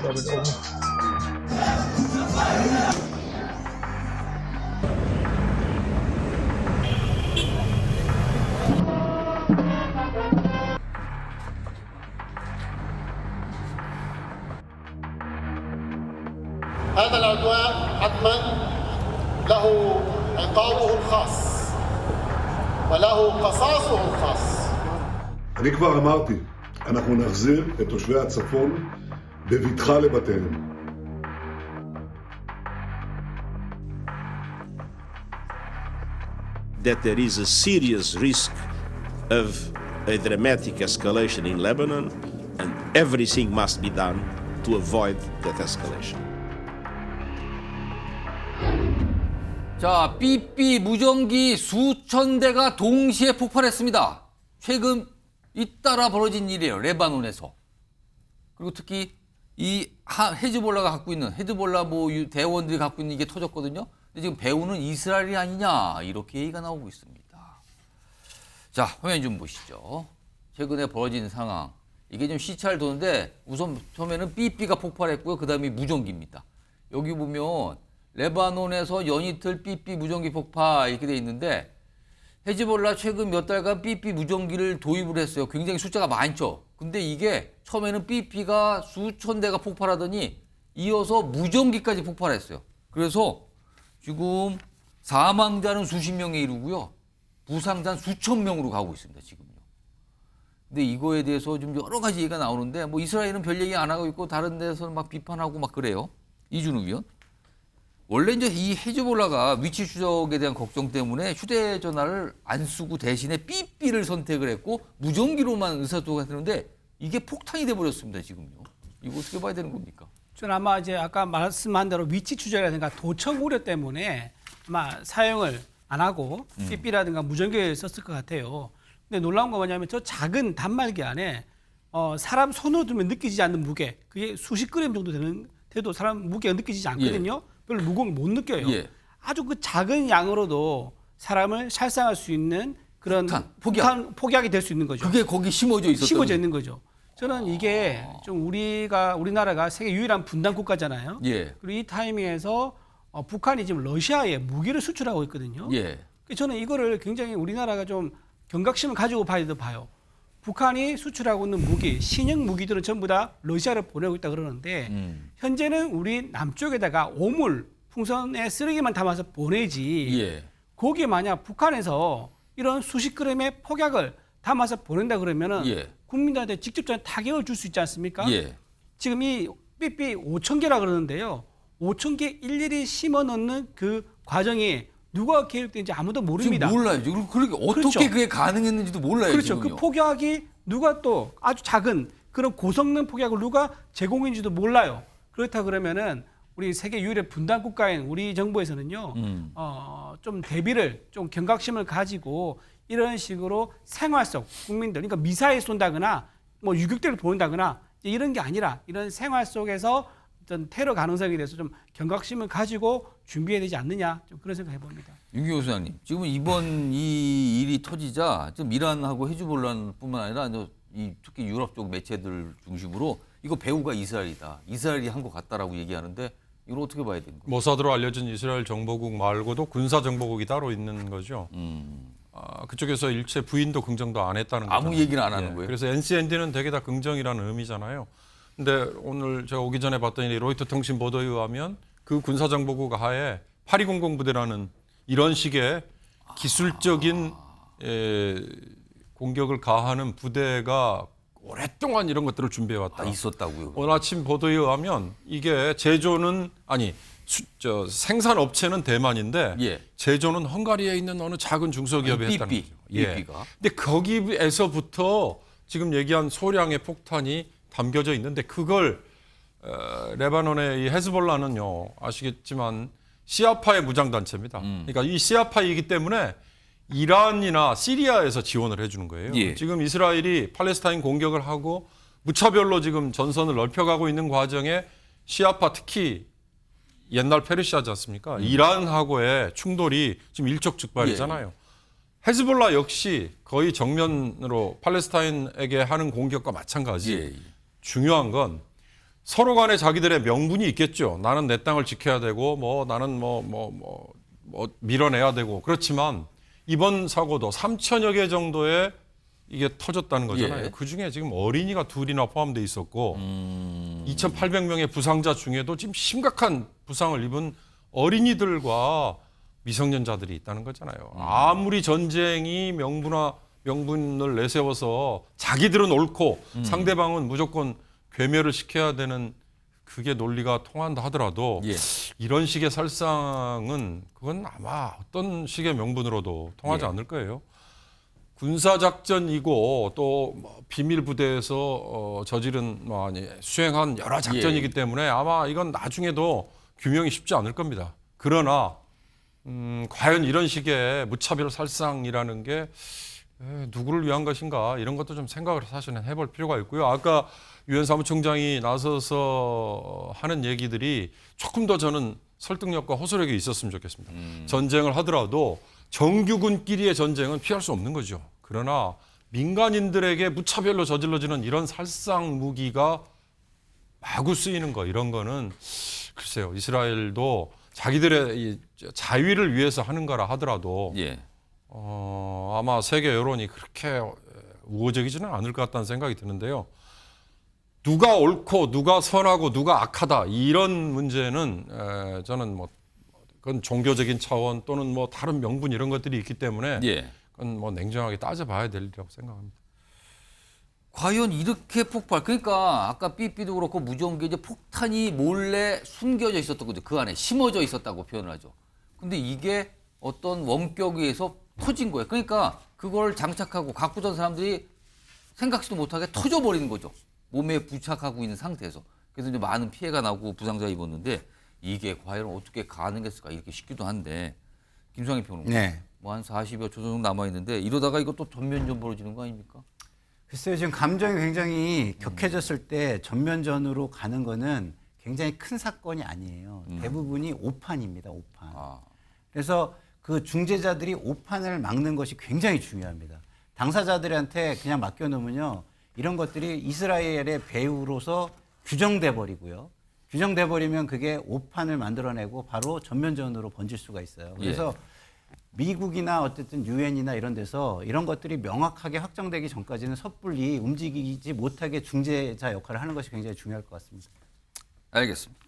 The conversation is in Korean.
الأردن. هذا العدوان حتما له عقابه الخاص وله قصاصه الخاص. אני כבר אמרתי, אנחנו נחזיר את תושבי הצפון בבטחה לבתיהם. That there is a serious risk of a dramatic escalation in Lebanon, and everything must be done to avoid that escalation. 자, 삐삐 무전기 수천 대가 동시에 폭발했습니다. 최근 잇따라 벌어진 일이에요. 레바논에서. 그리고 특히 이 헤즈볼라가 갖고 있는 헤즈볼라 대원들이 갖고 있는 이게 터졌거든요. 근데 지금 배후는 이스라엘이 아니냐 이렇게 얘기가 나오고 있습니다. 자, 화면 좀 보시죠. 최근에 벌어진 상황. 이게 좀 시차를 도는데 우선 처음에는 삐삐가 폭발했고요. 그다음에 무전기입니다. 여기 보면 레바논에서 연이틀 삐삐 무전기 폭파 이렇게 돼 있는데 헤즈볼라 최근 몇 달간 삐삐 무전기를 도입을 했어요. 굉장히 숫자가 많죠. 근데 이게 처음에는 삐삐가 수천 대가 폭발하더니 이어서 무전기까지 폭발했어요. 그래서 지금 사망자는 수십 명에 이르고요. 부상자는 수천 명으로 가고 있습니다. 지금요. 근데 이거에 대해서 좀 여러 가지 얘기가 나오는데 뭐 이스라엘은 별 얘기 안 하고 있고 다른 데서는 막 비판하고 막 그래요. 이준우 위원. 원래 이제 이 헤즈볼라가 위치 추적에 대한 걱정 때문에 휴대전화를 안 쓰고 대신에 삐삐를 선택을 했고 무전기로만 의사소통을 했는데 이게 폭탄이 돼버렸습니다. 지금요. 이거 어떻게 봐야 되는 겁니까? 저는 아마 이제 아까 말씀한 대로 위치 추적이라든가 도청 우려 때문에 아마 사용을 안 하고 삐삐라든가 무전기를 썼을 것 같아요. 근데 놀라운 건 뭐냐면 저 작은 단말기 안에 사람 손으로 들면 느껴지지 않는 무게, 그게 수십 그램 정도 돼도 사람 무게가 느껴지지 않거든요. 예. 별로 무거운 게 못 느껴요. 예. 아주 그 작은 양으로도 사람을 살상할 수 있는 그런 폭약이 될 수 있는 거죠. 그게 거기 심어져 있는 거죠. 저는 이게 좀 우리나라가 세계 유일한 분단 국가잖아요. 예. 그리고 이 타이밍에서 북한이 지금 러시아에 무기를 수출하고 있거든요. 예. 저는 이거를 굉장히 우리나라가 좀 경각심을 가지고 봐요. 북한이 수출하고 있는 무기, 신형 무기들은 전부 다 러시아를 보내고 있다 그러는데 현재는 우리 남쪽에다가 오물, 풍선에 쓰레기만 담아서 보내지. 예. 거기에 만약 북한에서 이런 수십 그램의 폭약을 담아서 보낸다 그러면은 예. 국민들한테 직접적인 타격을 줄 수 있지 않습니까? 예. 지금 이 삐삐 5,000개라 그러는데요. 5,000개 일일이 심어 넣는 그 과정이 누가 계획된지 아무도 모릅니다. 지금 몰라요. 그러니까 어떻게 그렇죠. 그게 가능했는지도 몰라요. 그렇죠. 지금요. 그 폭약이 누가 또 아주 작은 그런 고성능 폭약을 누가 제공했는지도 몰라요. 그렇다 그러면은 우리 세계 유일의 분단 국가인 우리 정부에서는요, 좀 대비를 좀 경각심을 가지고 이런 식으로 생활 속 국민들, 그러니까 미사일 쏜다거나 뭐 유격대를 보낸다거나 이런 게 아니라 이런 생활 속에서 어떤 테러 가능성에 대해서 좀 경각심을 가지고 준비해야 되지 않느냐, 좀 그런 생각 해봅니다. 윤기호 소장님, 지금 이번 이 일이 터지자 지금 이란하고 헤즈볼라뿐만 아니라 특히 유럽 쪽 매체들 중심으로 이거 배후가 이스라엘이다, 이스라엘이 한 것 같다라고 얘기하는데 이걸 어떻게 봐야 되는 거예요? 모사드로 알려진 이스라엘 정보국 말고도 군사 정보국이 따로 있는 거죠. 그쪽에서 일체 부인도 긍정도 안 했다는 거죠. 아무 얘기를 안 하는 거예요. 그래서 NCND는 되게 다 긍정이라는 의미잖아요. 근데 오늘 제가 오기 전에 봤더니 로이터 통신 보도에 의하면 그 군사정보국 하에 8200 부대라는 이런 식의 기술적인 공격을 가하는 부대가 오랫동안 이런 것들을 준비해왔다. 있었다고요? 오늘 아침 보도에 의하면 이게 생산업체는 대만인데 예. 제조는 헝가리에 있는 어느 작은 중소기업이 했다는 거죠. 삐삐가. 근데 거기에서부터 지금 얘기한 소량의 폭탄이 담겨져 있는데 그걸 레바논의 이 헤즈볼라는요, 아시겠지만 시아파의 무장단체입니다. 그러니까 이 시아파이기 때문에 이란이나 시리아에서 지원을 해주는 거예요. 예. 지금 이스라엘이 팔레스타인 공격을 하고 무차별로 지금 전선을 넓혀가고 있는 과정에 시아파, 특히 옛날 페르시아지 않습니까? 이란하고의 충돌이 지금 일촉즉발이잖아요. 예. 헤즈볼라 역시 거의 정면으로 팔레스타인에게 하는 공격과 마찬가지. 예. 중요한 건 서로 간에 자기들의 명분이 있겠죠. 나는 내 땅을 지켜야 되고 뭐 나는 밀어내야 되고 그렇지만 이번 사고도 3천여 개 정도의 이게 터졌다는 거잖아요. 예. 그중에 지금 어린이가 둘이나 포함되어 있었고 2,800명의 부상자 중에도 지금 심각한 부상을 입은 어린이들과 미성년자들이 있다는 거잖아요. 아무리 전쟁이 명분을 내세워서 자기들은 옳고 상대방은 무조건 괴멸을 시켜야 되는 그게 논리가 통한다 하더라도 예. 이런 식의 살상은 그건 아마 어떤 식의 명분으로도 통하지 예. 않을 거예요. 군사작전이고 또 비밀 부대에서 저지른 수행한 여러 작전이기 예. 때문에 아마 이건 나중에도 규명이 쉽지 않을 겁니다. 그러나 과연 이런 식의 무차별 살상이라는 게 누구를 위한 것인가 이런 것도 좀 생각을 사실은 해볼 필요가 있고요. 아까 유엔 사무총장이 나서서 하는 얘기들이 조금 더 저는 설득력과 호소력이 있었으면 좋겠습니다. 전쟁을 하더라도 정규군끼리의 전쟁은 피할 수 없는 거죠. 그러나 민간인들에게 무차별로 저질러지는 이런 살상 무기가 마구 쓰이는 거 이런 거는 글쎄요. 이스라엘도 자기들의 이 자위를 위해서 하는 거라 하더라도 예. 아마 세계 여론이 그렇게 우호적이지는 않을 것 같다는 생각이 드는데요. 누가 옳고 누가 선하고 누가 악하다 이런 문제는 저는 그건 종교적인 차원 또는 다른 명분 이런 것들이 있기 때문에 예. 그건 냉정하게 따져봐야 될 일이라고 생각합니다. 과연 이렇게 폭발, 그러니까 아까 삐삐도 그렇고 무전기에 이제 폭탄이 몰래 숨겨져 있었던 거죠. 그 안에 심어져 있었다고 표현을 하죠. 근데 이게 어떤 원격에 의해서 터진 거예요. 그러니까 그걸 장착하고 갖고 던 사람들이 생각지도 못하게 터져버리는 거죠. 몸에 부착하고 있는 상태에서. 그래서 이제 많은 피해가 나고 부상자 입었는데 이게 과연 어떻게 가능했을까 이렇게 싶기도 한데 김성희 평론가. 네. 뭐 한 40여 초 정도 남아있는데 이러다가 이것도 전면전 벌어지는 거 아닙니까? 글쎄요, 지금 감정이 굉장히 격해졌을 때 전면전으로 가는 거는 굉장히 큰 사건이 아니에요. 대부분이 오판입니다, 오판. 그래서 그 중재자들이 오판을 막는 것이 굉장히 중요합니다. 당사자들한테 그냥 맡겨놓으면요, 이런 것들이 이스라엘의 배후로서 규정돼 버리고요. 규정돼 버리면 그게 오판을 만들어내고 바로 전면전으로 번질 수가 있어요. 그래서 미국이나 어쨌든 유엔이나 이런 데서 이런 것들이 명확하게 확정되기 전까지는 섣불리 움직이지 못하게 중재자 역할을 하는 것이 굉장히 중요할 것 같습니다. 알겠습니다.